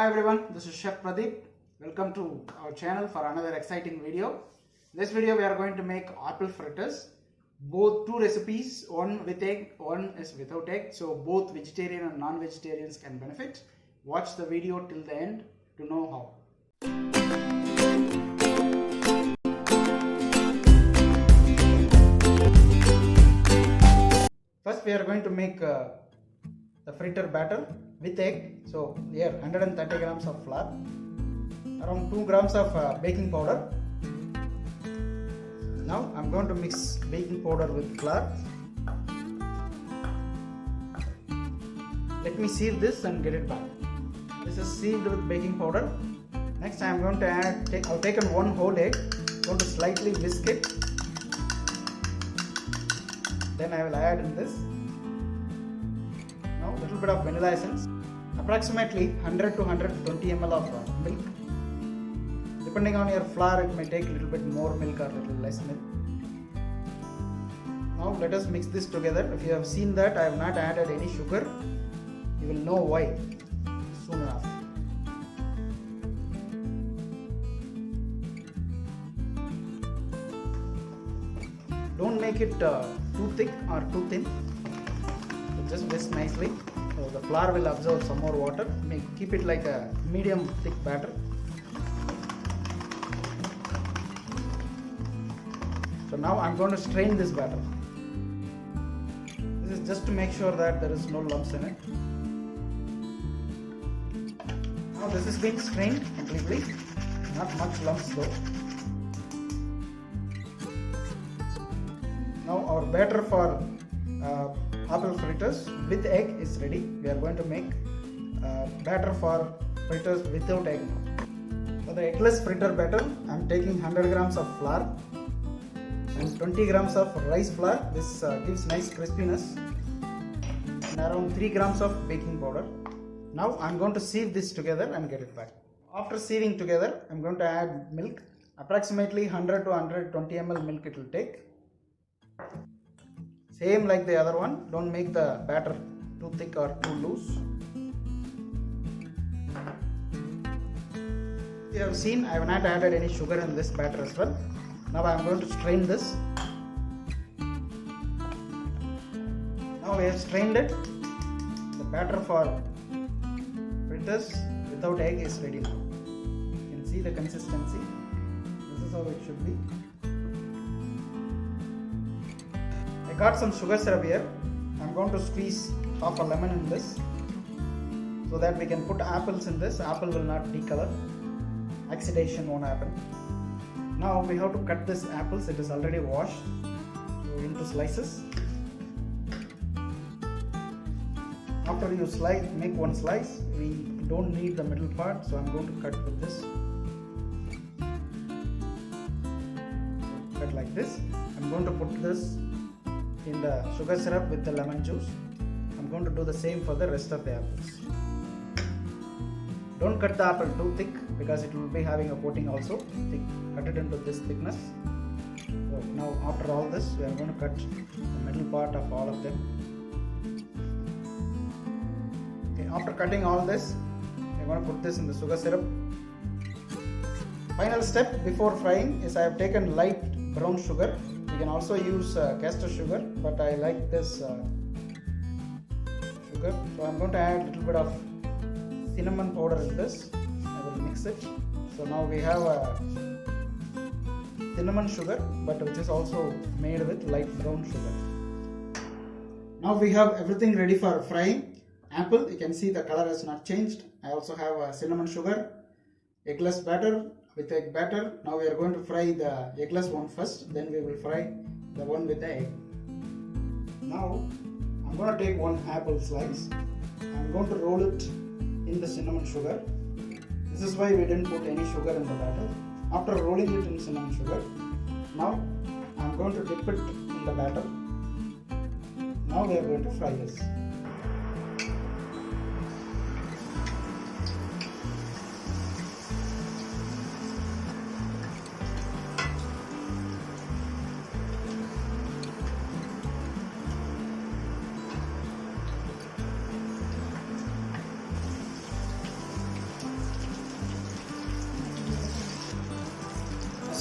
Hi everyone, this is Chef Pradeep. Welcome to our channel for another exciting video. In this video we are going to make apple fritters. Both two recipes, one with egg, one is without egg. So both vegetarian and non-vegetarians can benefit. Watch the video till the end to know how. First we are going to make the fritter batter with egg. So here 130 grams of flour, around 2 grams of baking powder. Now I'm going to mix baking powder with flour. Let me sieve this and get it back. This is sieved with baking powder. Next I am going to add, I've taken one whole egg, going to slightly whisk it. Then I will add in this. Now a little bit of vanilla essence. Approximately 100 to 120 ml of milk. Depending on your flour, it may take a little bit more milk or a little less milk. Now let us mix this together. If you have seen that I have not added any sugar, you will know why soon enough. Don't make it too thick or too thin. So just whisk nicely. So the flour will absorb some more water. Keep it like a medium thick batter. So now I'm going to strain this batter. This is just to make sure that there is no lumps in it. Now this is being strained completely. Not much lumps though. Now our batter for apple fritters with egg is ready. We are going to make batter for fritters without egg. For the eggless fritter batter, I am taking 100 grams of flour and 20 grams of rice flour. This gives nice crispiness, and around 3 grams of baking powder. Now I am going to sieve this together and get it back. After sieving together, I am going to add milk. Approximately 100 to 120 ml milk it will take. Same like the other one, don't make the batter too thick or too loose. You have seen I have not added any sugar in this batter as well. Now I am going to strain this. Now we have strained it. The batter for fritters without egg is ready now. You can see the consistency. This is how it should be. I got some sugar syrup here. I am going to squeeze half a lemon in this so that we can put apples in this. Apple will not decolor. Oxidation won't happen. Now we have to cut this apples. It is already washed. So into slices. After you make one slice, we don't need the middle part, so I am going to cut with this. Cut like this. I am going to put this in the sugar syrup with the lemon juice. I'm going to do the same for the rest of the apples. Don't cut the apple too thick because it will be having a coating also. Cut it into this thickness. So now after all this, we are going to cut the middle part of all of them. Okay, after cutting all this, we are going to put this in the sugar syrup. Final step before frying is I have taken light brown sugar. You can also use castor sugar, but I like this sugar. So I'm going to add a little bit of cinnamon powder in this. I will mix it. So now we have a cinnamon sugar, but which is also made with light brown sugar. Now we have everything ready for frying. Apple, you can see the color has not changed. I also have cinnamon sugar, eggless batter with egg batter. Now we are going to fry the eggless one first, then we will fry the one with the egg. Now I'm going to take one apple slice. I'm going to roll it in the cinnamon sugar. This is why we didn't put any sugar in the batter. After rolling it in cinnamon sugar, now I'm going to dip it in the batter. Now we are going to fry this.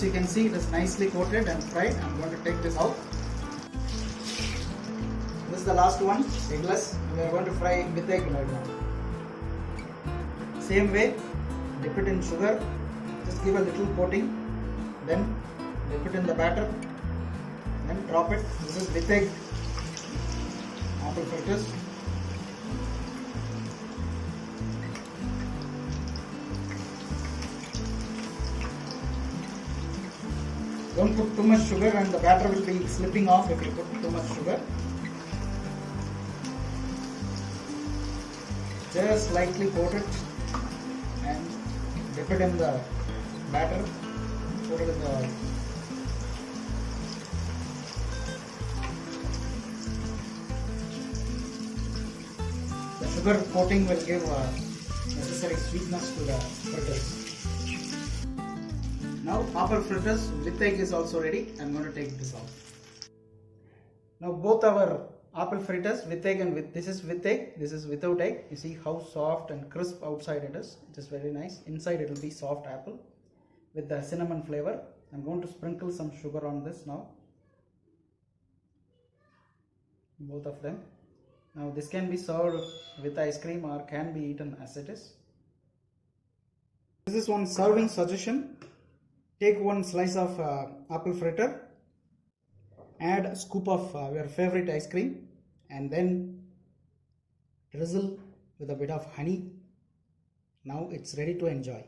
As you can see, it is nicely coated and fried. I'm going to take this out. This is the last one, eggless. We are going to fry with egg right now. Same way, dip it in sugar, just give a little coating, then dip it in the batter, then drop it. This is with egg apple fritters. Don't put too much sugar and the batter will be slipping off if you put too much sugar. Just lightly coat it and dip it in the batter. Put it in the sugar coating will give necessary sweetness to the fritters. Now apple fritters with egg is also ready. I'm going to take this out. Now both our apple fritters with egg and this is with egg, this is without egg. You see how soft and crisp outside it is. It is very nice. Inside it will be soft apple with the cinnamon flavor. I'm going to sprinkle some sugar on this now. Both of them. Now this can be served with ice cream or can be eaten as it is. This is one serving suggestion. Take one slice of apple fritter, add a scoop of your favorite ice cream and then drizzle with a bit of honey. Now it's ready to enjoy.